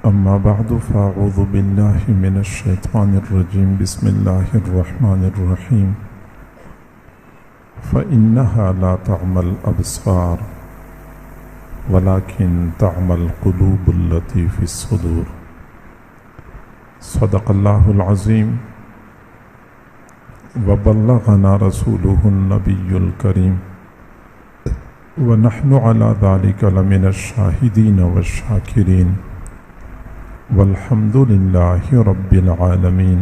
أما بعد فأعوذ بالله من الشيطان الرجيم بسم الله الرحمن الرحيم فإنها لا تعمى الأبصار ولكن تعمى القلوب التي في الصدور صدق الله العظيم وبلغنا رسوله النبي الكريم ونحن على ذلك لمن الشاهدين والشاكرين والحمد لله رب العالمين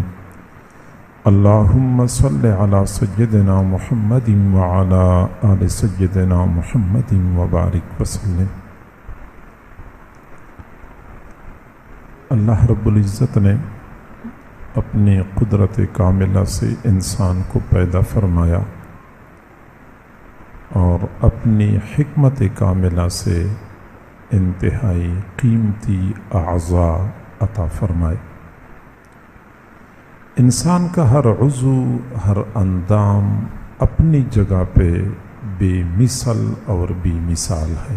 اللهم صل على سيدنا محمد وعلى آل سيدنا محمد وبارك وسلم۔ اللہ رب العزت نے اپنی قدرت کاملہ سے انسان کو پیدا فرمایا اور اپنی حکمت کاملہ سے انتہائی قیمتی اعضاء عطا فرمائے۔ انسان کا ہر عضو، ہر اندام اپنی جگہ پہ بے مثل اور بے مثال ہے،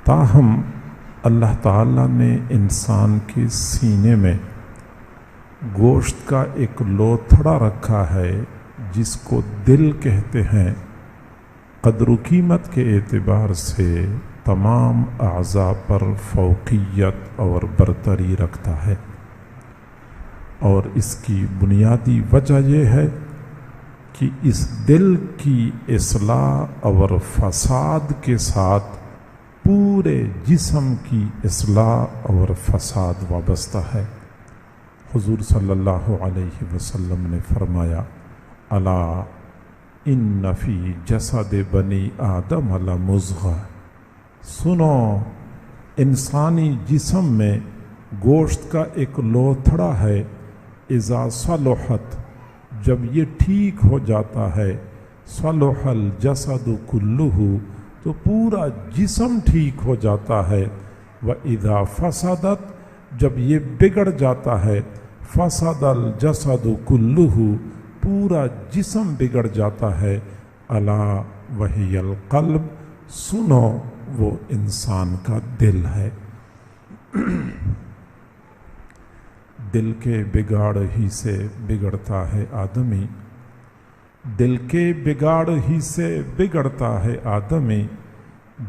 تاہم اللہ تعالیٰ نے انسان کے سینے میں گوشت کا ایک لوتھڑا رکھا ہے جس کو دل کہتے ہیں۔ قدر و قیمت کے اعتبار سے تمام اعضاء پر فوقیت اور برتری رکھتا ہے، اور اس کی بنیادی وجہ یہ ہے کہ اس دل کی اصلاح اور فساد کے ساتھ پورے جسم کی اصلاح اور فساد وابستہ ہے۔ حضور صلی اللہ علیہ وسلم نے فرمایا الا ان فی جسد بنی آدم لمضغہ، سنو انسانی جسم میں گوشت کا ایک لوتھڑا ہے، اذا صلحت، جب یہ ٹھیک ہو جاتا ہے، صلح الجسد کلہ، تو پورا جسم ٹھیک ہو جاتا ہے، وَإِذَا فَسَدَتْ، جب یہ بگڑ جاتا ہے، فَسَدَ الْجَسَدُ كُلُّهُ، پورا جسم بگڑ جاتا ہے، الا وَهِيَ الْقَلْبُ، سنو وہ انسان کا دل ہے۔ دل کے بگاڑ ہی سے بگڑتا ہے آدمی، دل کے بگاڑ ہی سے بگڑتا ہے آدمی،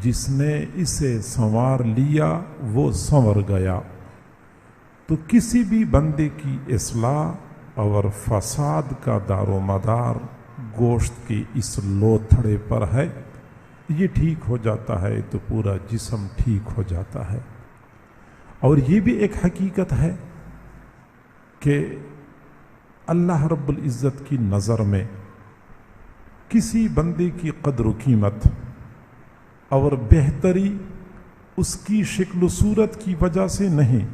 جس نے اسے سنوار لیا وہ سنور گیا۔ تو کسی بھی بندے کی اصلاح اور فساد کا دار و مدار گوشت کی اس لوتھڑے پر ہے، یہ ٹھیک ہو جاتا ہے تو پورا جسم ٹھیک ہو جاتا ہے۔ اور یہ بھی ایک حقیقت ہے کہ اللہ رب العزت کی نظر میں کسی بندے کی قدر و قیمت اور بہتری اس کی شکل و صورت کی وجہ سے نہیں،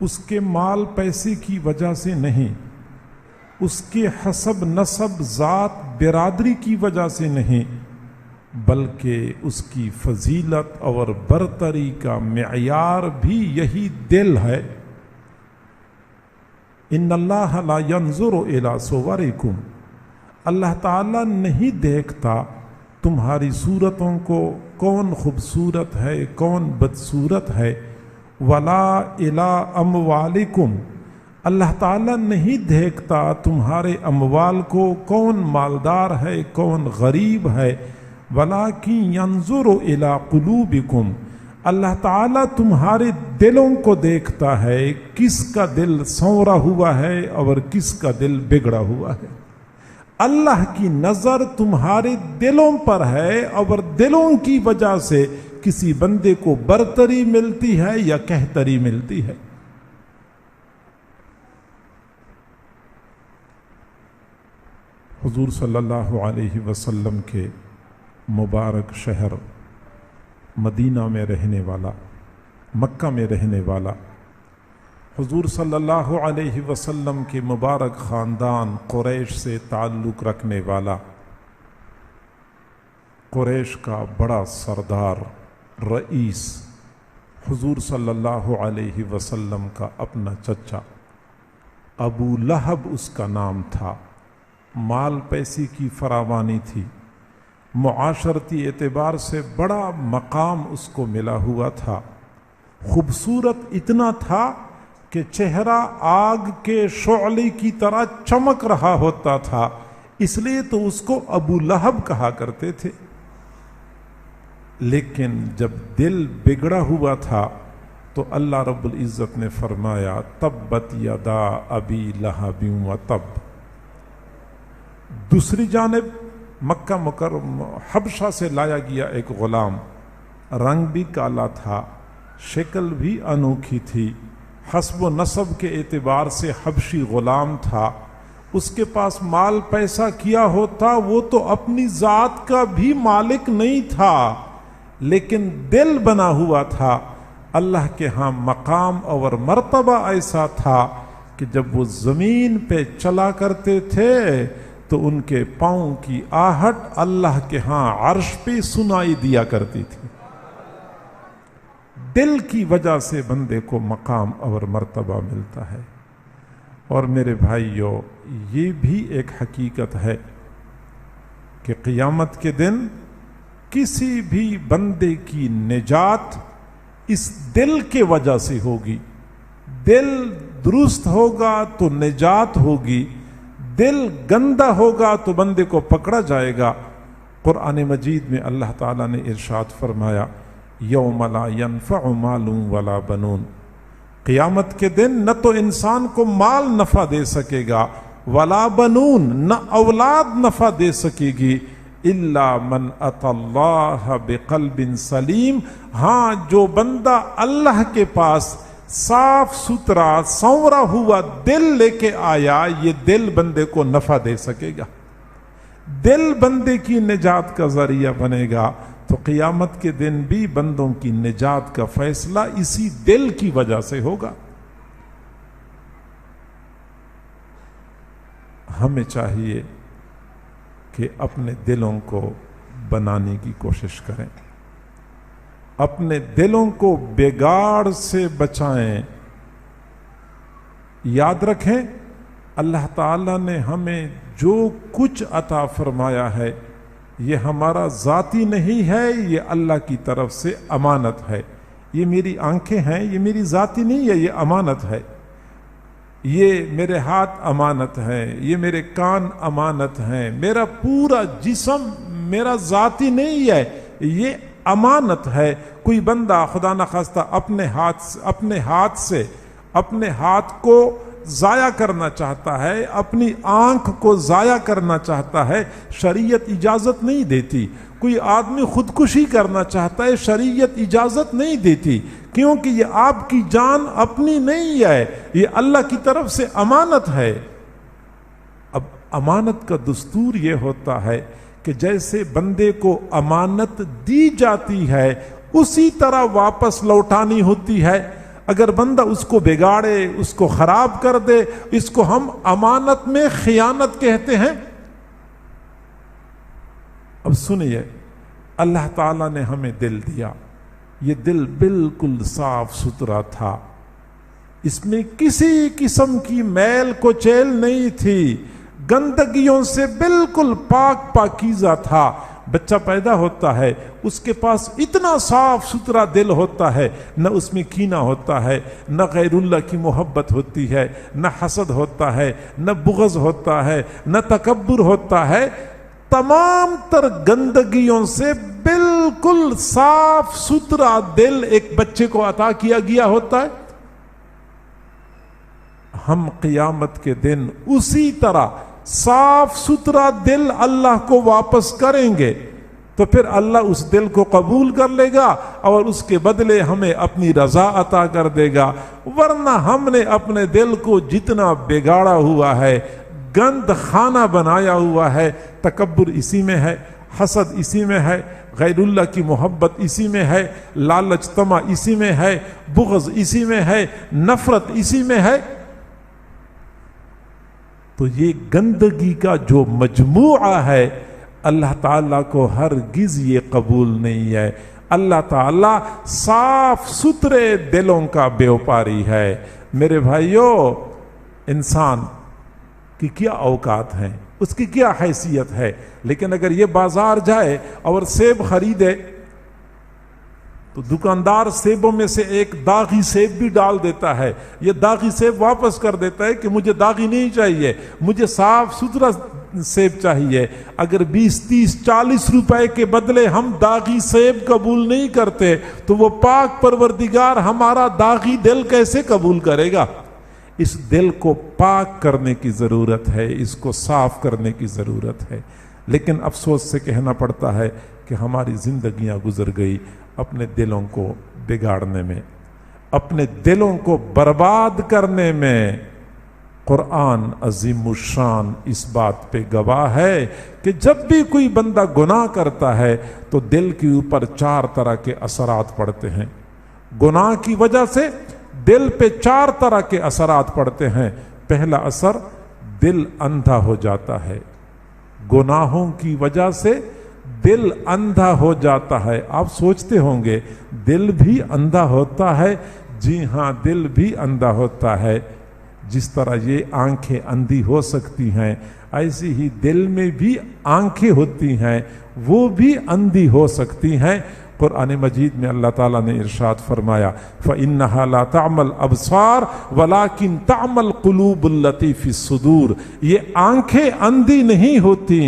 اس کے مال پیسے کی وجہ سے نہیں، اس کے حسب نسب ذات برادری کی وجہ سے نہیں، بلکہ اس کی فضیلت اور برتری کا معیار بھی یہی دل ہے۔ ان اللہ لا ينظر الى صورکم، اللہ تعالیٰ نہیں دیکھتا تمہاری صورتوں کو، کون خوبصورت ہے کون بدصورت ہے، ولا الى اموالکم، اللہ تعالیٰ نہیں دیکھتا تمہارے اموال کو، کون مالدار ہے کون غریب ہے، ولکن ينظر الى قلوبکم، اللہ تعالیٰ تمہارے دلوں کو دیکھتا ہے، کس کا دل سنورا ہوا ہے اور کس کا دل بگڑا ہوا ہے۔ اللہ کی نظر تمہارے دلوں پر ہے، اور دلوں کی وجہ سے کسی بندے کو برتری ملتی ہے یا کہتری ملتی ہے۔ حضور صلی اللہ علیہ وسلم کے مبارک شہر مدینہ میں رہنے والا، مکہ میں رہنے والا، حضور صلی اللہ علیہ وسلم کے مبارک خاندان قریش سے تعلق رکھنے والا، قریش کا بڑا سردار رئیس، حضور صلی اللہ علیہ وسلم کا اپنا چچا، ابو لہب اس کا نام تھا، مال پیسے کی فراوانی تھی، معاشرتی اعتبار سے بڑا مقام اس کو ملا ہوا تھا، خوبصورت اتنا تھا کہ چہرہ آگ کے شعلے کی طرح چمک رہا ہوتا تھا، اس لیے تو اس کو ابو لہب کہا کرتے تھے۔ لیکن جب دل بگڑا ہوا تھا تو اللہ رب العزت نے فرمایا تبت یدا ابی لہب وتب۔ دوسری جانب مکہ مکرمہ حبشہ سے لایا گیا ایک غلام، رنگ بھی کالا تھا، شکل بھی انوکھی تھی، حسب و نسب کے اعتبار سے حبشی غلام تھا، اس کے پاس مال پیسہ کیا ہوتا وہ تو اپنی ذات کا بھی مالک نہیں تھا، لیکن دل بنا ہوا تھا۔ اللہ کے ہاں مقام اور مرتبہ ایسا تھا کہ جب وہ زمین پہ چلا کرتے تھے تو ان کے پاؤں کی آہٹ اللہ کے ہاں عرش پہ سنائی دیا کرتی تھی۔ دل کی وجہ سے بندے کو مقام اور مرتبہ ملتا ہے۔ اور میرے بھائیوں، یہ بھی ایک حقیقت ہے کہ قیامت کے دن کسی بھی بندے کی نجات اس دل کے وجہ سے ہوگی۔ دل درست ہوگا تو نجات ہوگی، دل گندا ہوگا تو بندے کو پکڑا جائے گا۔ قرآن مجید میں اللہ تعالیٰ نے ارشاد فرمایا یوم لا ينفع مال ولا بنون، قیامت کے دن نہ تو انسان کو مال نفع دے سکے گا، ولا بنون، نہ اولاد نفع دے سکے گی، الا من اتی اللہ بقلب سلیم، ہاں جو بندہ اللہ کے پاس صاف ستھرا سنورا ہوا دل لے کے آیا، یہ دل بندے کو نفع دے سکے گا، دل بندے کی نجات کا ذریعہ بنے گا۔ تو قیامت کے دن بھی بندوں کی نجات کا فیصلہ اسی دل کی وجہ سے ہوگا۔ ہمیں چاہیے کہ اپنے دلوں کو بنانے کی کوشش کریں، اپنے دلوں کو بگاڑ سے بچائیں۔ یاد رکھیں اللہ تعالیٰ نے ہمیں جو کچھ عطا فرمایا ہے یہ ہمارا ذاتی نہیں ہے، یہ اللہ کی طرف سے امانت ہے۔ یہ میری آنکھیں ہیں، یہ میری ذاتی نہیں ہے، یہ امانت ہے۔ یہ میرے ہاتھ امانت ہے، یہ میرے کان امانت ہیں، میرا پورا جسم میرا ذاتی نہیں ہے، یہ امانت ہے۔ کوئی بندہ خدا نخواستہ اپنے ہاتھ سے اپنے ہاتھ کو ضائع کرنا چاہتا ہے، اپنی آنکھ کو ضائع کرنا چاہتا ہے، شریعت اجازت نہیں دیتی۔ کوئی آدمی خودکشی کرنا چاہتا ہے، شریعت اجازت نہیں دیتی، کیونکہ یہ آپ کی جان اپنی نہیں ہے، یہ اللہ کی طرف سے امانت ہے۔ اب امانت کا دستور یہ ہوتا ہے کہ جیسے بندے کو امانت دی جاتی ہے اسی طرح واپس لوٹانی ہوتی ہے۔ اگر بندہ اس کو بگاڑے، اس کو خراب کر دے، اس کو ہم امانت میں خیانت کہتے ہیں۔ اب سنیے، اللہ تعالیٰ نے ہمیں دل دیا، یہ دل بالکل صاف ستھرا تھا، اس میں کسی قسم کی میل کوچیل نہیں تھی، گندگیوں سے بالکل پاک پاکیزہ تھا۔ بچہ پیدا ہوتا ہے، اس کے پاس اتنا صاف ستھرا دل ہوتا ہے، نہ اس میں کینہ ہوتا ہے، نہ غیر اللہ کی محبت ہوتی ہے، نہ حسد ہوتا ہے، نہ بغض ہوتا ہے، نہ تکبر ہوتا ہے۔ تمام تر گندگیوں سے بالکل صاف ستھرا دل ایک بچے کو عطا کیا گیا ہوتا ہے۔ ہم قیامت کے دن اسی طرح صاف ستھرا دل اللہ کو واپس کریں گے تو پھر اللہ اس دل کو قبول کر لے گا اور اس کے بدلے ہمیں اپنی رضا عطا کر دے گا۔ ورنہ ہم نے اپنے دل کو جتنا بگاڑا ہوا ہے، گند خانہ بنایا ہوا ہے، تکبر اسی میں ہے، حسد اسی میں ہے، غیر اللہ کی محبت اسی میں ہے، لالچ طمع اسی میں ہے، بغض اسی میں ہے، نفرت اسی میں ہے۔ تو یہ گندگی کا جو مجموعہ ہے اللہ تعالیٰ کو ہرگز یہ قبول نہیں ہے۔ اللہ تعالیٰ صاف ستھرے دلوں کا بیوپاری ہے۔ میرے بھائیوں، انسان کی کیا اوقات ہیں، اس کی کیا حیثیت ہے، لیکن اگر یہ بازار جائے اور سیب خریدے تو دکاندار سیبوں میں سے ایک داغی سیب بھی ڈال دیتا ہے، یہ داغی سیب واپس کر دیتا ہے کہ مجھے داغی نہیں چاہیے، مجھے صاف ستھرا سیب چاہیے۔ اگر 20 30 40 روپے کے بدلے ہم داغی سیب قبول نہیں کرتے تو وہ پاک پروردگار ہمارا داغی دل کیسے قبول کرے گا؟ اس دل کو پاک کرنے کی ضرورت ہے، اس کو صاف کرنے کی ضرورت ہے۔ لیکن افسوس سے کہنا پڑتا ہے کہ ہماری زندگیاں گزر گئی اپنے دلوں کو بگاڑنے میں، اپنے دلوں کو برباد کرنے میں۔ قرآن عظیم الشان اس بات پہ گواہ ہے کہ جب بھی کوئی بندہ گناہ کرتا ہے تو دل کے اوپر 4 طرح کے اثرات پڑتے ہیں۔ گناہ کی وجہ سے دل پہ 4 طرح کے اثرات پڑتے ہیں۔ پہلا اثر، دل اندھا ہو جاتا ہے۔ گناہوں کی وجہ سے دل اندھا ہو جاتا ہے۔ آپ سوچتے ہوں گے دل بھی اندھا ہوتا ہے؟ جی ہاں، دل بھی اندھا ہوتا ہے۔ جس طرح یہ آنکھیں اندھی ہو سکتی ہیں ایسی ہی دل میں بھی آنکھیں ہوتی ہیں، وہ بھی اندھی ہو سکتی ہیں۔ قرآن مجید میں اللہ تعالیٰ نے ارشاد فرمایا فَإِنَّهَا لَا تَعْمَى الْأَبْصَارُ وَلَكِنْ تَعْمَى الْقُلُوبُ الَّتِي فِي الصُّدُورِ۔ یہ آنکھیں اندھی نہیں ہوتی،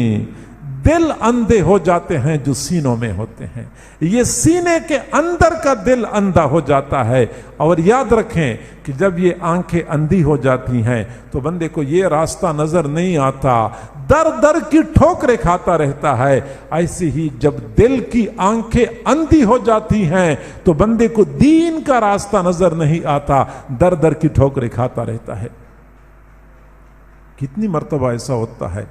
دل اندھے ہو جاتے ہیں جو سینوں میں ہوتے ہیں۔ یہ سینے کے اندر کا دل اندھا ہو جاتا ہے۔ اور یاد رکھیں کہ جب یہ آنکھیں اندھی ہو جاتی ہیں تو بندے کو یہ راستہ نظر نہیں آتا، در در کی ٹھوکریں کھاتا رہتا ہے۔ ایسے ہی جب دل کی آنکھیں اندھی ہو جاتی ہیں تو بندے کو دین کا راستہ نظر نہیں آتا، در در کی ٹھوکریں کھاتا رہتا ہے۔ کتنی مرتبہ ایسا ہوتا ہے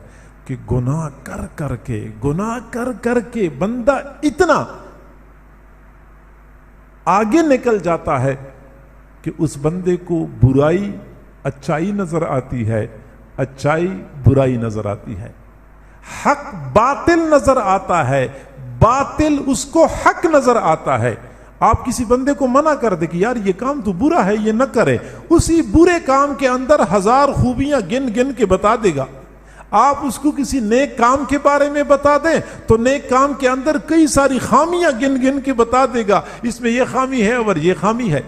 کہ گناہ کر کر کے بندہ اتنا آگے نکل جاتا ہے کہ اس بندے کو برائی اچائی نظر آتی ہے، اچائی برائی نظر آتی ہے، حق باطل نظر آتا ہے، باطل اس کو حق نظر آتا ہے۔ آپ کسی بندے کو منع کر دے کہ یار یہ کام تو برا ہے، یہ نہ کرے، اسی برے کام کے اندر 1000 خوبیاں گن گن کے بتا دے گا۔ آپ اس کو کسی نیک کام کے بارے میں بتا دیں تو نیک کام کے اندر کئی ساری خامیاں گن گن کے بتا دے گا، اس میں یہ خامی ہے اور یہ خامی ہے۔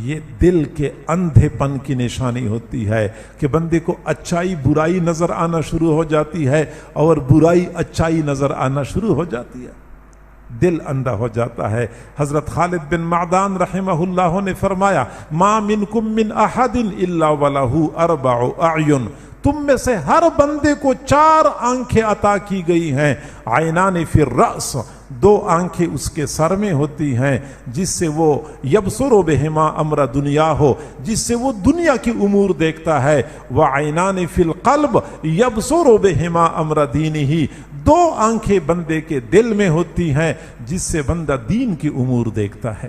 یہ دل کے اندھے پن کی نشانی ہوتی ہے کہ بندے کو اچائی برائی نظر آنا شروع ہو جاتی ہے اور برائی اچائی نظر آنا شروع ہو جاتی ہے، دل اندھا ہو جاتا ہے۔ حضرت خالد بن معدان رحمہ اللہ نے فرمایا ما منکم من احد الا ولہ 4 اعین، تم میں سے ہر بندے کو 4 آنکھیں عطا کی گئی ہیں۔ عینان فی الرأس، 2 آنکھیں اس کے سر میں ہوتی ہیں جس سے وہ یبصر بہما امر دنیا ہو، جس سے وہ دنیا کی امور دیکھتا ہے۔ وعینان فی القلب یبصر بہما امر دینہ، 2 آنکھیں بندے کے دل میں ہوتی ہیں جس سے بندہ دین کی امور دیکھتا ہے۔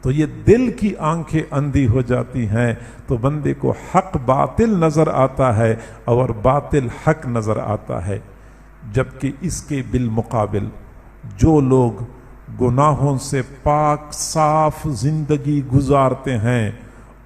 تو یہ دل کی آنکھیں اندھی ہو جاتی ہیں تو بندے کو حق باطل نظر آتا ہے اور باطل حق نظر آتا ہے۔ جبکہ اس کے بالمقابل جو لوگ گناہوں سے پاک صاف زندگی گزارتے ہیں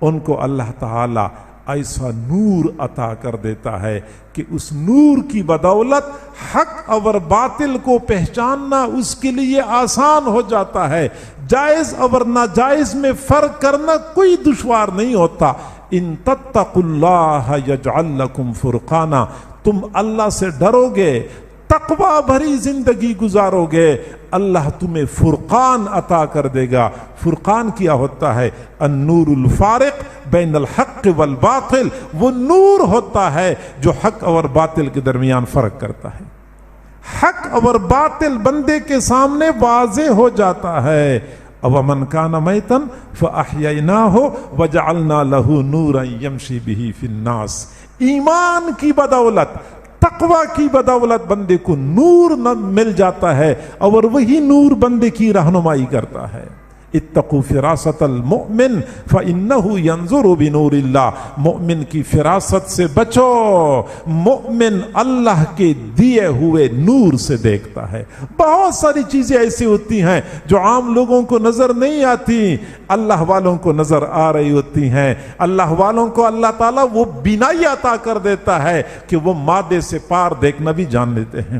ان کو اللہ تعالی ایسا نور عطا کر دیتا ہے کہ اس نور کی بدولت حق اور باطل کو پہچاننا اس کے لیے آسان ہو جاتا ہے، جائز اور ناجائز میں فرق کرنا کوئی دشوار نہیں ہوتا۔ ان تتقوا اللہ یجعل لکم فرقانا، تم اللہ سے ڈرو گے، تقوی بھری زندگی گزارو گے، اللہ تمہیں فرقان عطا کر دے گا۔ فرقان کیا ہوتا ہے؟ النور الفارق بین الحق والباطل، وہ نور ہوتا ہے جو حق اور باطل کے درمیان فرق کرتا ہے۔ حق اور باطل بندے کے سامنے واضح ہو جاتا ہے۔ وَمَنْ كَانَ مَيْتًا فَأَحْيَيْنَاهُ وَجَعَلْنَا لَهُ نُورًا يَمْشِي بِهِ فِي النَّاسِ، ایمان کی بدولت، تقوی کی بدولت بندے کو نور مل جاتا ہے اور وہی نور بندے کی رہنمائی کرتا ہے۔ اتقوا فراست المؤمن فإنه ينظر بنور اللہ، مؤمن کی فراست سے بچو، مؤمن اللہ کے دیے ہوئے نور سے دیکھتا ہے۔ بہت ساری چیزیں ایسی ہوتی ہیں جو عام لوگوں کو نظر نہیں آتی، اللہ والوں کو نظر آ رہی ہوتی ہیں۔ اللہ والوں کو اللہ تعالیٰ وہ بینائی عطا کر دیتا ہے کہ وہ مادے سے پار دیکھنا بھی جان لیتے ہیں۔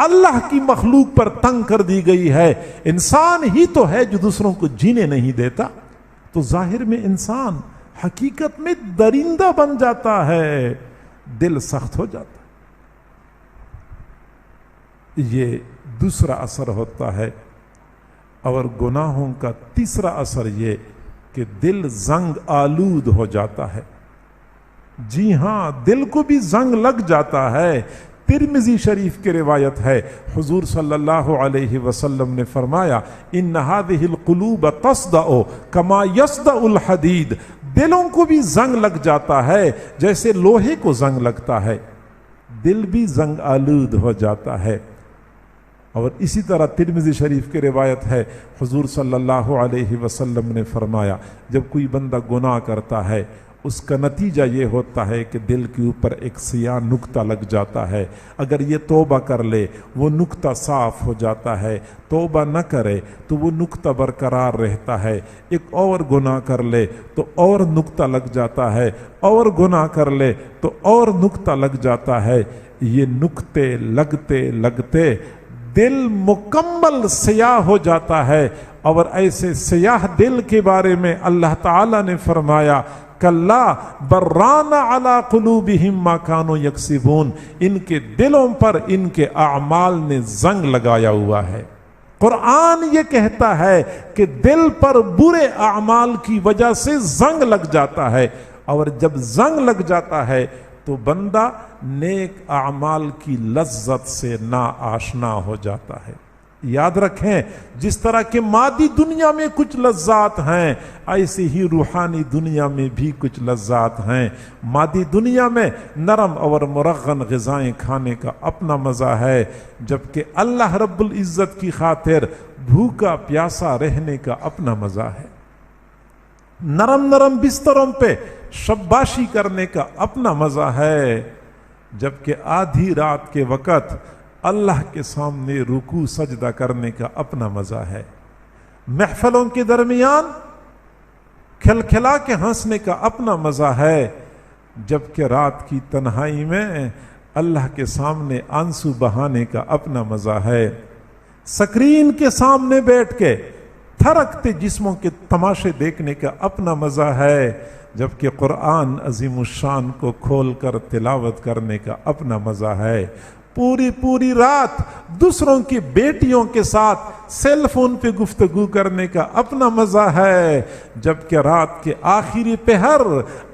اللہ کی مخلوق پر تنگ کر دی گئی ہے. انسان ہی تو ہے جو دوسروں کو جینے نہیں دیتا. تو ظاہر میں انسان حقیقت میں درندہ بن جاتا ہے، دل سخت ہو جاتا ہے. یہ دوسرا اثر ہوتا ہے. اور گناہوں کا تیسرا اثر یہ کہ دل زنگ آلود ہو جاتا ہے. جی ہاں، دل کو بھی زنگ لگ جاتا ہے. ترمذی شریف کی روایت ہے، حضور صلی اللہ علیہ وسلم نے فرمایا ان هذه القلوب تصدع كما يصدع الحديد. دلوں کو بھی زنگ لگ جاتا ہے جیسے لوہے کو زنگ لگتا ہے. دل بھی زنگ آلود ہو جاتا ہے. اور اسی طرح ترمذی شریف کی روایت ہے، حضور صلی اللہ علیہ وسلم نے فرمایا جب کوئی بندہ گناہ کرتا ہے اس کا نتیجہ یہ ہوتا ہے کہ دل کے اوپر ایک سیاہ نقطہ لگ جاتا ہے. اگر یہ توبہ کر لے وہ نقطہ صاف ہو جاتا ہے، توبہ نہ کرے تو وہ نقطہ برقرار رہتا ہے. ایک اور گناہ کر لے تو اور نقطہ لگ جاتا ہے، اور گناہ کر لے تو اور نقطہ لگ جاتا ہے. یہ نقطے لگتے لگتے دل مکمل سیاہ ہو جاتا ہے. اور ایسے سیاہ دل کے بارے میں اللہ تعالی نے فرمایا کلا بران علی قلوبہم ما کانوا یکسبون. ان کے دلوں پر ان کے اعمال نے زنگ لگایا ہوا ہے. قرآن یہ کہتا ہے کہ دل پر برے اعمال کی وجہ سے زنگ لگ جاتا ہے. اور جب زنگ لگ جاتا ہے تو بندہ نیک اعمال کی لذت سے ناآشنا ہو جاتا ہے. یاد رکھیں، جس طرح کہ مادی دنیا میں کچھ لذات ہیں ایسے ہی روحانی دنیا میں بھی کچھ لذات ہیں. مادی دنیا میں نرم اور مرغن غذائیں کھانے کا اپنا مزہ ہے، جبکہ اللہ رب العزت کی خاطر بھوکا پیاسا رہنے کا اپنا مزہ ہے. نرم نرم بستروں پہ شباشی کرنے کا اپنا مزہ ہے، جبکہ آدھی رات کے وقت اللہ کے سامنے رکوع سجدہ کرنے کا اپنا مزہ ہے. محفلوں کے درمیان کھلکھلا کے ہنسنے کا اپنا مزہ ہے، جبکہ رات کی تنہائی میں اللہ کے سامنے آنسو بہانے کا اپنا مزہ ہے. سکرین کے سامنے بیٹھ کے تھرکتے جسموں کے تماشے دیکھنے کا اپنا مزہ ہے، جبکہ قرآن عظیم الشان کو کھول کر تلاوت کرنے کا اپنا مزہ ہے. پوری رات دوسروں کی بیٹیوں کے ساتھ سیل فون پہ گفتگو کرنے کا اپنا مزہ ہے، جبکہ رات کے آخری پہر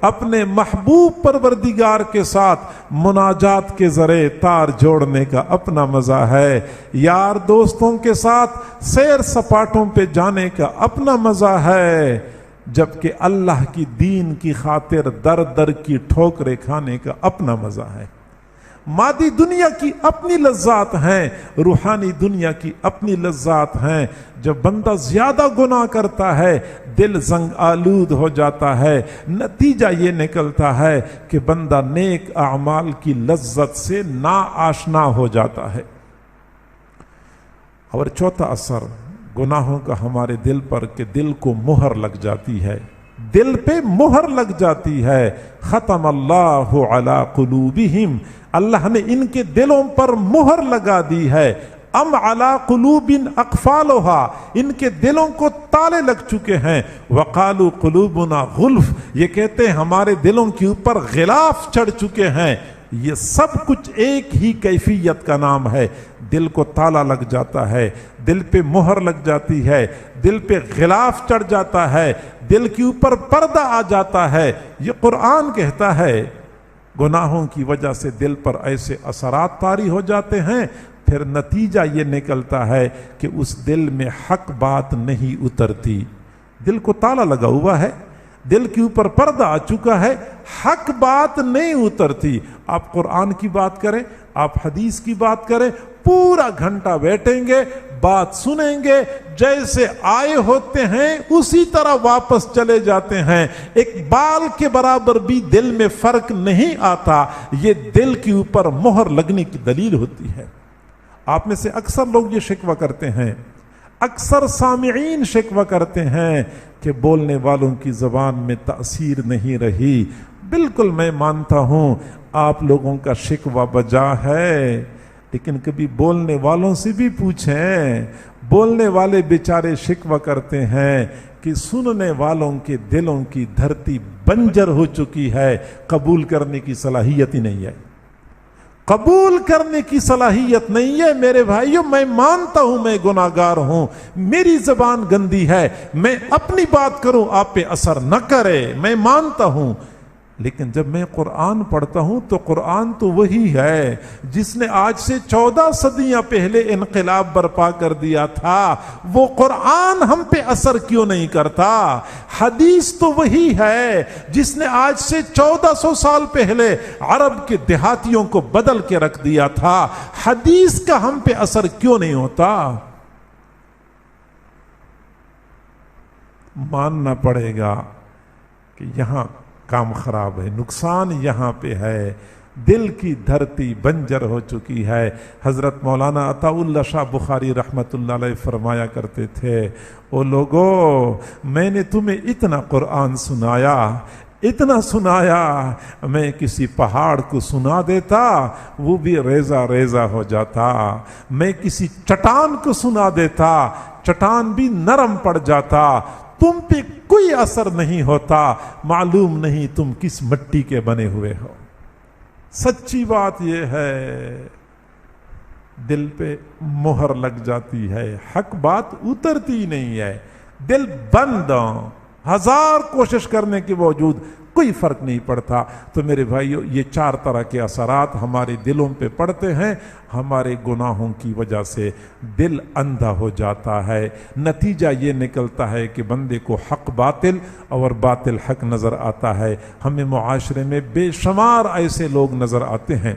اپنے محبوب پروردگار کے ساتھ مناجات کے ذریعے تار جوڑنے کا اپنا مزہ ہے. یار دوستوں کے ساتھ سیر سپاٹوں پہ جانے کا اپنا مزہ ہے، جبکہ اللہ کی دین کی خاطر در در کی ٹھوکریں کھانے کا اپنا مزہ ہے. مادی دنیا کی اپنی لذات ہیں، روحانی دنیا کی اپنی لذات ہیں. جب بندہ زیادہ گناہ کرتا ہے دل زنگ آلود ہو جاتا ہے. نتیجہ یہ نکلتا ہے کہ بندہ نیک اعمال کی لذت سے ناآشنا ہو جاتا ہے. اور چوتھا اثر گناہوں کا ہمارے دل پر کہ دل کو مہر لگ جاتی ہے، دل پہ مہر لگ جاتی ہے. ختم اللہ علی قلوبہم، اللہ نے ان کے دلوں پر مہر لگا دی ہے. ام علی قلوب اقفالھا، ان کے دلوں کو تالے لگ چکے ہیں. وقالوا قلوبنا غلف، یہ کہتے ہیں ہمارے دلوں کے اوپر غلاف چڑھ چکے ہیں. یہ سب کچھ ایک ہی کیفیت کا نام ہے. دل کو تالا لگ جاتا ہے، دل پہ مہر لگ جاتی ہے، دل پہ غلاف چڑھ جاتا ہے، دل کے اوپر پردہ آ جاتا ہے. یہ قرآن کہتا ہے گناہوں کی وجہ سے دل پر ایسے اثرات طاری ہو جاتے ہیں، پھر نتیجہ یہ نکلتا ہے کہ اس دل میں حق بات نہیں اترتی. دل کو تالا لگا ہوا ہے، دل کے اوپر پردہ آ چکا ہے، حق بات نہیں اترتی. آپ قرآن کی بات کریں، آپ حدیث کی بات کریں، پورا گھنٹہ بیٹھیں گے، بات سنیں گے، جیسے آئے ہوتے ہیں اسی طرح واپس چلے جاتے ہیں. ایک بال کے برابر بھی دل میں فرق نہیں آتا. یہ دل کے اوپر مہر لگنے کی دلیل ہوتی ہے. آپ میں سے اکثر لوگ یہ شکوہ کرتے ہیں، اکثر سامعین شکوہ کرتے ہیں کہ بولنے والوں کی زبان میں تأثیر نہیں رہی. بالکل میں مانتا ہوں آپ لوگوں کا شکوہ بجا ہے، لیکن کبھی بولنے والوں سے بھی پوچھیں. بولنے والے بیچارے شکوہ کرتے ہیں کہ سننے والوں کے دلوں کی دھرتی بنجر ہو چکی ہے, قبول کرنے کی صلاحیت ہی نہیں ہے. قبول کرنے کی صلاحیت نہیں ہے. میرے بھائیوں, میں مانتا ہوں میں گناہگار ہوں, میری زبان گندی ہے, میں اپنی بات کروں آپ پہ اثر نہ کرے, میں مانتا ہوں. لیکن جب میں قرآن پڑھتا ہوں تو قرآن تو وہی ہے جس نے آج سے 14 صدیاں پہلے انقلاب برپا کر دیا تھا. وہ قرآن ہم پہ اثر کیوں نہیں کرتا؟ حدیث تو وہی ہے جس نے آج سے 1400 سال پہلے عرب کے دیہاتیوں کو بدل کے رکھ دیا تھا. حدیث کا ہم پہ اثر کیوں نہیں ہوتا؟ ماننا پڑے گا کہ یہاں کام خراب ہے, نقصان یہاں پہ ہے, دل کی دھرتی بنجر ہو چکی ہے. حضرت مولانا عطا اللہ شاہ بخاری رحمت اللہ علیہ فرمایا کرتے تھے, او لوگو, میں نے تمہیں اتنا قرآن سنایا, اتنا سنایا, میں کسی پہاڑ کو سنا دیتا وہ بھی ریزہ ریزہ ہو جاتا. میں کسی چٹان کو سنا دیتا, چٹان بھی نرم پڑ جاتا. تم پہ کوئی اثر نہیں ہوتا, معلوم نہیں تم کس مٹی کے بنے ہوئے ہو. سچی بات یہ ہے, دل پہ مہر لگ جاتی ہے, حق بات اترتی نہیں ہے, دل بند, ہزار کوشش کرنے کے باوجود کوئی فرق نہیں پڑتا. تو میرے بھائیو, یہ 4 طرح کے اثرات ہمارے دلوں پہ پڑتے ہیں. ہمارے گناہوں کی وجہ سے دل اندھا ہو جاتا ہے. نتیجہ یہ نکلتا ہے کہ بندے کو حق باطل اور باطل حق نظر آتا ہے. ہمیں معاشرے میں بے شمار ایسے لوگ نظر آتے ہیں.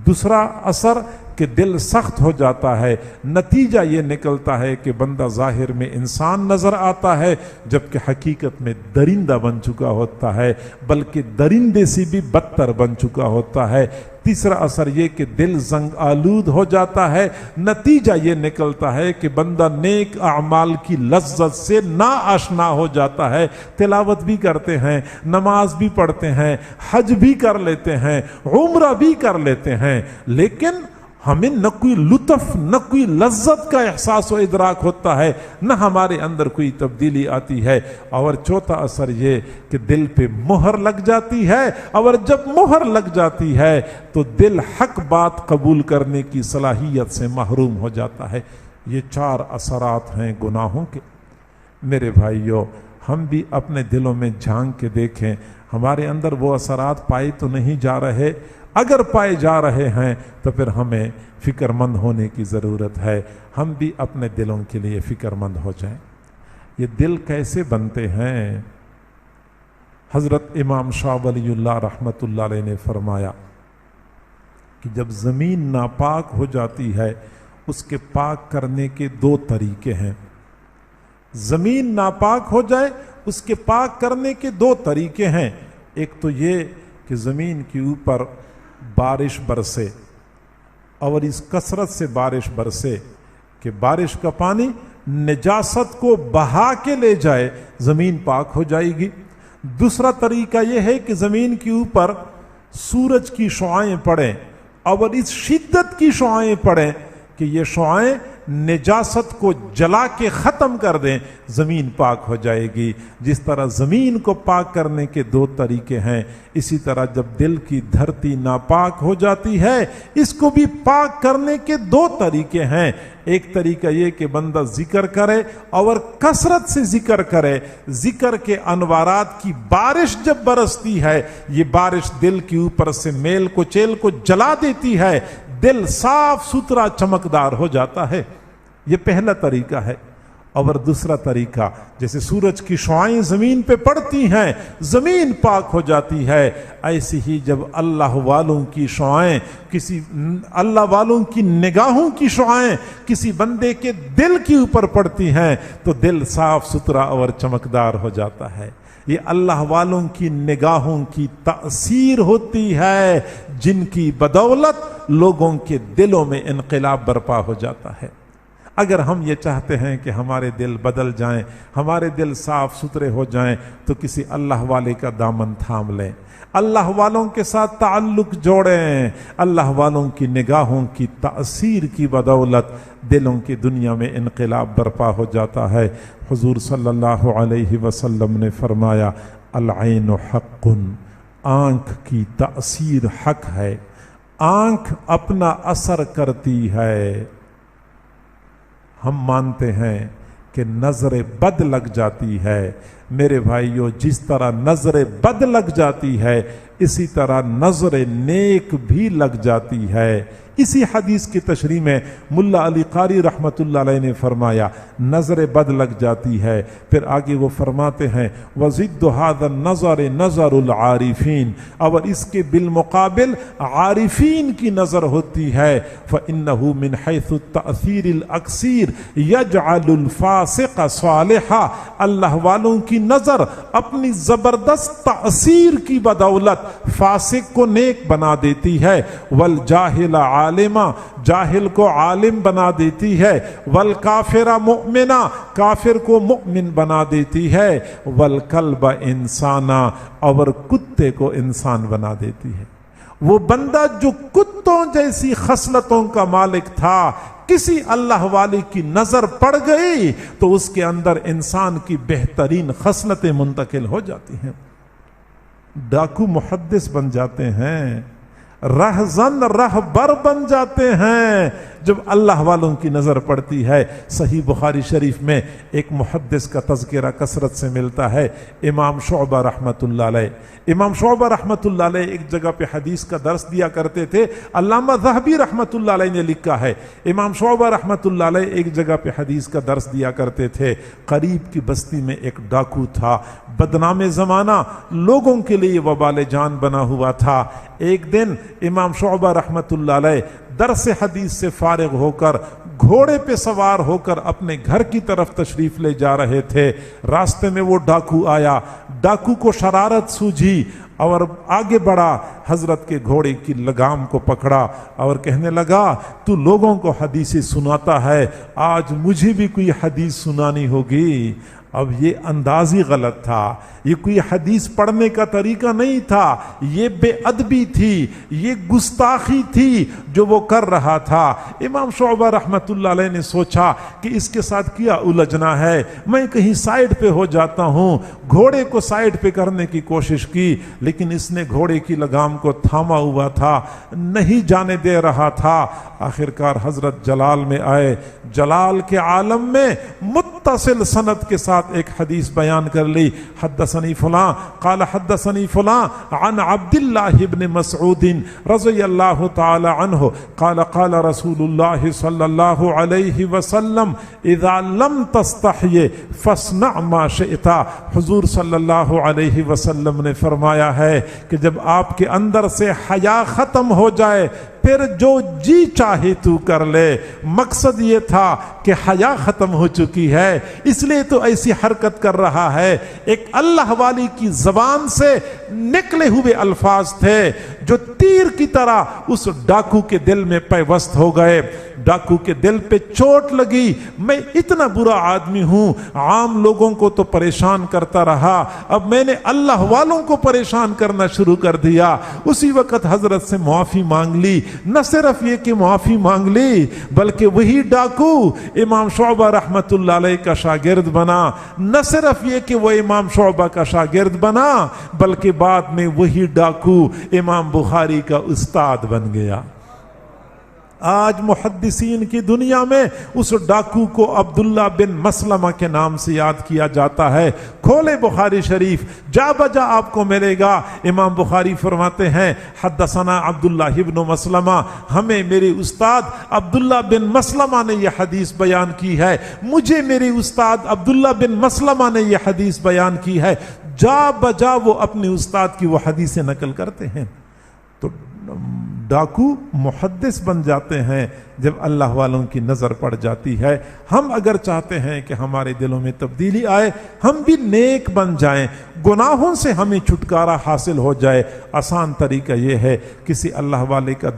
دوسرا اثر کہ دل سخت ہو جاتا ہے. نتیجہ یہ نکلتا ہے کہ بندہ ظاہر میں انسان نظر آتا ہے جبکہ حقیقت میں درندہ بن چکا ہوتا ہے, بلکہ درندے سے بھی بدتر بن چکا ہوتا ہے. تیسرا اثر یہ کہ دل زنگ آلود ہو جاتا ہے. نتیجہ یہ نکلتا ہے کہ بندہ نیک اعمال کی لذت سے نا آشنا ہو جاتا ہے. تلاوت بھی کرتے ہیں, نماز بھی پڑھتے ہیں, حج بھی کر لیتے ہیں, عمرہ بھی کر لیتے ہیں, لیکن ہمیں نہ کوئی لطف نہ کوئی لذت کا احساس و ادراک ہوتا ہے, نہ ہمارے اندر کوئی تبدیلی آتی ہے. اور چوتھا اثر یہ کہ دل پہ مہر لگ جاتی ہے, اور جب مہر لگ جاتی ہے تو دل حق بات قبول کرنے کی صلاحیت سے محروم ہو جاتا ہے. یہ 4 اثرات ہیں گناہوں کے. میرے بھائیوں, ہم بھی اپنے دلوں میں جھانک کے دیکھیں, ہمارے اندر وہ اثرات پائے تو نہیں جا رہے. اگر پائے جا رہے ہیں تو پھر ہمیں فکر مند ہونے کی ضرورت ہے. ہم بھی اپنے دلوں کے لیے فکر مند ہو جائیں. یہ دل کیسے بنتے ہیں؟ حضرت امام شاہ ولی اللہ رحمت اللہ علیہ نے فرمایا کہ جب زمین ناپاک ہو جاتی ہے اس کے پاک کرنے کے 2 طریقے ہیں. زمین ناپاک ہو جائے اس کے پاک کرنے کے 2 طریقے ہیں. ایک تو یہ کہ زمین کے اوپر بارش برسے, اور اس کثرت سے بارش برسے کہ بارش کا پانی نجاست کو بہا کے لے جائے, زمین پاک ہو جائے گی. دوسرا طریقہ یہ ہے کہ زمین کے اوپر سورج کی شعاعیں پڑیں, اور اس شدت کی شعاعیں پڑیں کہ یہ شعاعیں نجاست کو جلا کے ختم کر دیں, زمین پاک ہو جائے گی. جس طرح زمین کو پاک کرنے کے 2 طریقے ہیں, اسی طرح جب دل کی دھرتی ناپاک ہو جاتی ہے اس کو بھی پاک کرنے کے 2 طریقے ہیں. ایک طریقہ یہ کہ بندہ ذکر کرے اور کثرت سے ذکر کرے. ذکر کے انوارات کی بارش جب برستی ہے, یہ بارش دل کے اوپر سے میل کچیل کو جلا دیتی ہے, دل صاف ستھرا چمکدار ہو جاتا ہے. یہ پہلا طریقہ ہے. اور دوسرا طریقہ, جیسے سورج کی شعاعیں زمین پہ پڑتی ہیں زمین پاک ہو جاتی ہے, ایسے ہی جب اللہ والوں کی شعاعیں, کسی اللہ والوں کی نگاہوں کی شعاعیں کسی بندے کے دل کے اوپر پڑتی ہیں تو دل صاف ستھرا اور چمکدار ہو جاتا ہے. یہ اللہ والوں کی نگاہوں کی تأثیر ہوتی ہے جن کی بدولت لوگوں کے دلوں میں انقلاب برپا ہو جاتا ہے. اگر ہم یہ چاہتے ہیں کہ ہمارے دل بدل جائیں، ہمارے دل صاف ستھرے ہو جائیں، تو کسی اللہ والے کا دامن تھام لیں، اللہ والوں کے ساتھ تعلق جوڑیں۔ اللہ والوں کی نگاہوں کی تأثیر کی بدولت دلوں کی دنیا میں انقلاب برپا ہو جاتا ہے۔ حضور صلی اللہ علیہ وسلم نے فرمایا، العین حق، آنکھ کی تأثیر حق ہے، آنکھ اپنا اثر کرتی ہے۔ ہم مانتے ہیں کہ نظر بد لگ جاتی ہے، میرے بھائیو، جس طرح نظر بد لگ جاتی ہے اسی طرح نظر نیک بھی لگ جاتی ہے۔ اسی حدیث کی تشریح میں ملا علی قاری رحمت اللہ علیہ نے فرمایا، نظر بد لگ جاتی ہے، پھر آگے وہ فرماتے ہیں وَزِدُّ هَذَا النَّظَرِ نَظَرُ الْعَارِفِينَ، اور اس کے بالمقابل عارفین کی نظر ہوتی ہے، فَإِنَّهُ مِنْ حَيْثُ التَّأْثِيرِ الْأَكْسِيرِ يَجْعَلُ الْفَاسِقَ صَالِحًا، اللہ والوں کی نظر اپنی زبردست تأثیر کی بدولت فاسق کو نیک بنا دیتی ہے، والجاہل عالمہ، جاہل کو عالم بنا دیتی ہے، والکافر مؤمنہ، کافر کو مؤمن بنا دیتی ہے، والکلب انسانا، اور کتے کو انسان بنا دیتی ہے۔ وہ بندہ جو کتوں جیسی خصلتوں کا مالک تھا، کسی اللہ والے کی نظر پڑ گئی تو اس کے اندر انسان کی بہترین خصلتیں منتقل ہو جاتی ہیں۔ ڈاکو محدث بن جاتے ہیں، رہزن رہبر بن جاتے ہیں جب اللہ والوں کی نظر پڑتی ہے۔ صحیح بخاری شریف میں ایک محدث کا تذکرہ کثرت سے ملتا ہے، امام شعبہ رحمت اللہ علیہ۔ امام شعبہ رحمت اللہ علیہ ایک جگہ پہ حدیث کا درس دیا کرتے تھے، علامہ ذہبی رحمت اللہ علیہ نے لکھا ہے، امام شعبہ رحمت اللہ علیہ ایک جگہ پہ حدیث کا درس دیا کرتے تھے۔ قریب کی بستی میں ایک ڈاکو تھا، بدنام زمانہ، لوگوں کے لیے وبال جان بنا ہوا تھا۔ ایک دن امام شعبہ رحمت اللہ علیہ درس حدیث سے فارغ ہو کر گھوڑے پہ سوار ہو کر اپنے گھر کی طرف تشریف لے جا رہے تھے۔ راستے میں وہ ڈاکو آیا، ڈاکو کو شرارت سوجھی اور آگے بڑھا، حضرت کے گھوڑے کی لگام کو پکڑا اور کہنے لگا، تو لوگوں کو حدیثیں سناتا ہے، آج مجھے بھی کوئی حدیث سنانی ہوگی۔ اب یہ انداز ہی غلط تھا، یہ کوئی حدیث پڑھنے کا طریقہ نہیں تھا، یہ بے ادبی تھی، یہ گستاخی تھی جو وہ کر رہا تھا۔ امام شعبہ رحمت اللہ علیہ نے سوچا کہ اس کے ساتھ کیا الجھنا ہے، میں کہیں سائیڈ پہ ہو جاتا ہوں۔ گھوڑے کو سائیڈ پہ کرنے کی کوشش کی، لیکن اس نے گھوڑے کی لگام کو تھاما ہوا تھا، نہیں جانے دے رہا تھا۔ آخرکار حضرت جلال میں آئے، جلال کے عالم میں متصل سند کے ساتھ ایک حدیث بیان کر لی، حدثنی فلاں قال حدثنی فلاں عن عبد اللہ بن مسعود رضی اللہ تعالی عنہ قال قال رسول اللہ صلی اللہ علیہ وسلم اذا لم تستحی فاصنع ما شئت، حضور صلی اللہ علیہ وسلم نے فرمایا ہے کہ جب آپ کے اندر سے حیا ختم ہو جائے پھر جو جی چاہے تو کر لے۔ مقصد یہ تھا کہ حیا ختم ہو چکی ہے، اس لیے تو ایسی حرکت کر رہا ہے۔ ایک اللہ والی کی زبان سے نکلے ہوئے الفاظ تھے جو تیر کی طرح اس ڈاکو کے دل میں پیوست ہو گئے۔ ڈاکو کے دل پہ چوٹ لگی، میں اتنا برا آدمی ہوں، عام لوگوں کو تو پریشان کرتا رہا، اب میں نے اللہ والوں کو پریشان کرنا شروع کر دیا۔ اسی وقت حضرت سے معافی مانگ لی، نہ صرف یہ کہ معافی مانگ لی بلکہ وہی ڈاکو امام شعبہ رحمت اللہ علیہ کا شاگرد بنا۔ نہ صرف یہ کہ وہ امام شعبہ کا شاگرد بنا بلکہ بعد میں وہی ڈاکو امام بخاری کا استاد بن گیا۔ آج محدثین کی دنیا میں اس ڈاکو کو عبداللہ بن مسلمہ کے نام سے یاد کیا جاتا ہے۔ کھولے بخاری شریف، جا بجا آپ کو ملے گا۔ امام بخاری فرماتے ہیں حدثنا عبداللہ بن مسلمہ، ہمیں میرے استاد عبداللہ بن مسلمہ نے یہ حدیث بیان کی ہے، مجھے میرے استاد عبداللہ بن مسلمہ نے یہ حدیث بیان کی ہے۔ جا بجا وہ اپنے استاد کی وہ حدیثیں نقل کرتے ہیں۔ تو ڈاکو محدث بن جاتے ہیں جب اللہ والوں کی نظر پڑ جاتی ہے۔ ہم اگر چاہتے ہیں کہ ہمارے دلوں میں تبدیلی آئے، ہم بھی نیک بن جائیں، گناہوں سے ہمیں چھٹکارا حاصل ہو جائے، آسان طریقہ یہ ہے کسی اللہ والے کا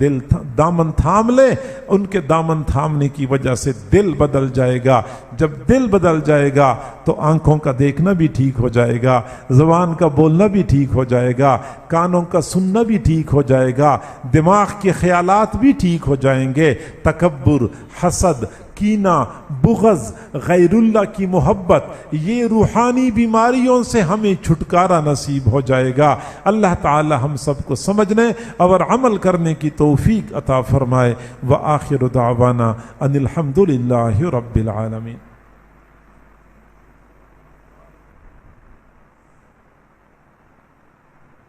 دامن تھام لیں، ان کے دامن تھامنے کی وجہ سے دل بدل جائے گا۔ جب دل بدل جائے گا تو آنکھوں کا دیکھنا بھی ٹھیک ہو جائے گا، زبان کا بولنا بھی ٹھیک ہو جائے گا، کانوں کا سننا بھی ٹھیک ہو جائے گا، دماغ کے خیالات بھی ٹھیک ہو جائیں گے۔ تکبر، حسد، کینہ، بغض، غیر اللہ کی محبت، یہ روحانی بیماریوں سے ہمیں چھٹکارا نصیب ہو جائے گا۔ اللہ تعالی ہم سب کو سمجھنے اور عمل کرنے کی توفیق عطا فرمائے۔ وآخر دعوانا ان الحمد للہ رب العالمین۔